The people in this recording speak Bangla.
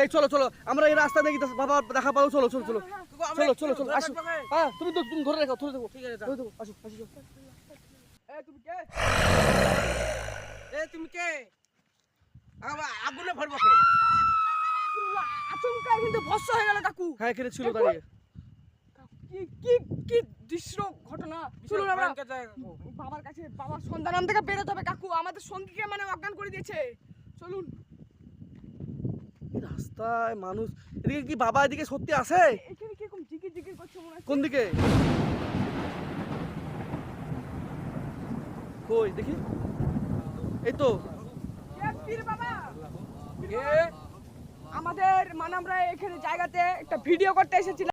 এই চলো চলো, আমরা এই রাস্তা দেখি বাবা দেখা পাবো। চলো চলো চলো চলো চলো চলো আসো। হ্যাঁ তুমি ধরে রাখো, ধরে দেবো। ঠিক আছে, ধরে দেবো, আসো আসো। তুমি কে? তুমি কে? আগুনে ভরবো কে? আচমকা কিন্তু ভস্ম হয়ে গেল কাকু। হ্যাঁ এখানে ছিল দাঁড়িয়ে। কি কি কি দৃশ্য ঘটনা! চলুন আমরা বাবার কাছে, বাবার সন্ধান থেকে বেরোতে হবে কাকু। আমাদের সঙ্গীকে মানে অজ্ঞান করে দিয়েছে। চলুন। এই রাস্তায় মানুষ, এদিকে কি বাবা এদিকে সত্যি আসে? এখানে কিরকম জিকির জিকির করছে মনে হচ্ছে। কোন দিকে? কই দেখি, এই তো। কে পীর বাবা? আমাদের মানে আমরা এখানে জায়গাতে একটা ভিডিও করতে এসেছিলাম।